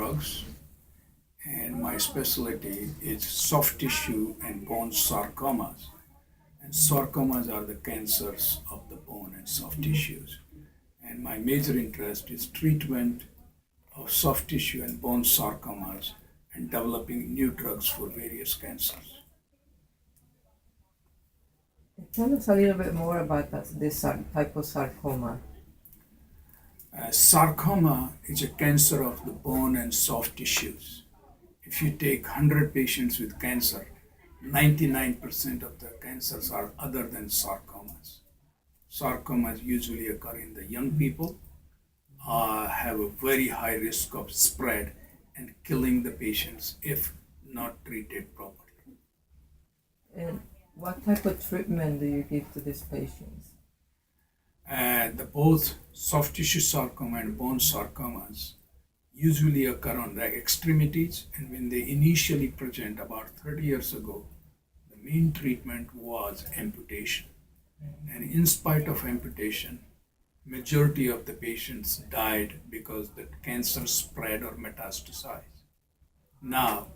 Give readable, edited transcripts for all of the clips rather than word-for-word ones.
drugs, and my specialty is soft tissue and bone sarcomas. And sarcomas are the cancers of the bone and soft tissues. And my major interest is treatment of soft tissue and bone sarcomas and developing new drugs for various cancers. Tell us a little bit more about this type of sarcoma. Sarcoma is a cancer of the bone and soft tissues. If you take 100 patients with cancer, 99% of the cancers are other than sarcomas. Sarcomas usually occur in the young people, have a very high risk of spread and killing the patients if not treated properly. And what type of treatment do you give to these patients? Both soft tissue sarcoma and bone sarcomas usually occur on the extremities, and when they initially present about 30 years ago, the main treatment was amputation. And in spite of amputation, majority of the patients died because the cancer spread or metastasized. Now,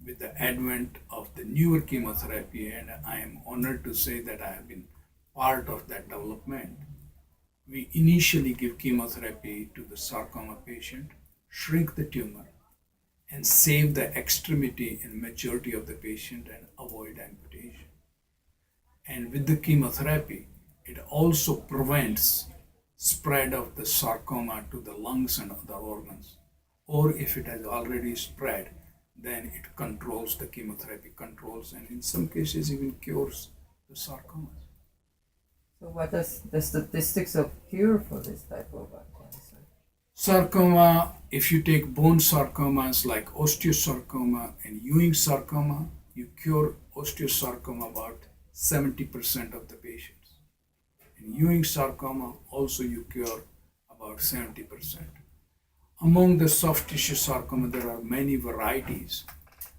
with the advent of the newer chemotherapy, and I am honored to say that I have been part of that development, we initially give chemotherapy to the sarcoma patient, shrink the tumor, and save the extremity in majority of the patient and avoid amputation. And with the chemotherapy, it also prevents spread of the sarcoma to the lungs and other organs. Or if it has already spread, then it controls, the chemotherapy controls, and in some cases even cures the sarcomas. So what is the statistics of cure for this type of cancer? Sarcoma, if you take bone sarcomas like osteosarcoma and Ewing sarcoma, you cure osteosarcoma about 70% of the patients. In Ewing sarcoma, also you cure about 70%. Among the soft tissue sarcoma, there are many varieties,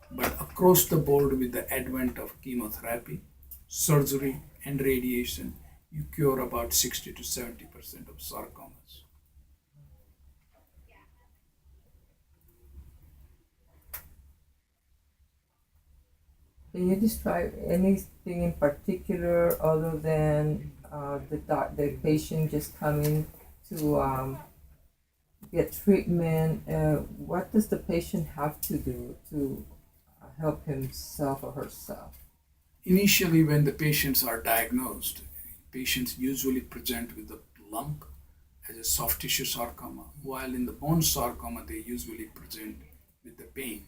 but across the board with the advent of chemotherapy, surgery, and radiation, you cure about 60 to 70% of sarcomas. Can you describe anything in particular other than the patient just coming to get treatment? What does the patient have to do to help himself or herself? Initially, when the patients are diagnosed, patients usually present with a lump as a soft tissue sarcoma, while in the bone sarcoma, they usually present with the pain.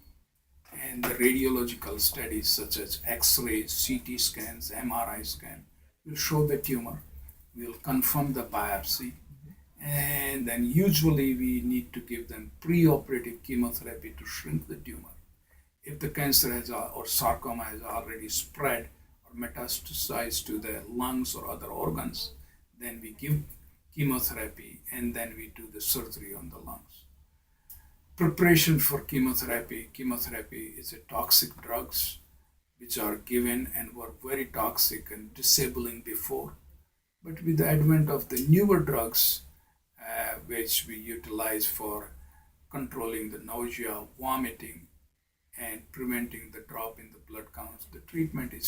And the radiological studies such as X-rays, CT scans, MRI scan will show the tumor, will confirm the biopsy, and then usually we need to give them preoperative chemotherapy to shrink the tumor. If the cancer or sarcoma has already spread or metastasized to the lungs or other organs, then we give chemotherapy and then we do the surgery on the lungs. Preparation for chemotherapy. Chemotherapy is a toxic drugs which are given and were very toxic and disabling before. But with the advent of the newer drugs, which we utilize for controlling the nausea, vomiting, and preventing the drop in the blood counts, the treatment is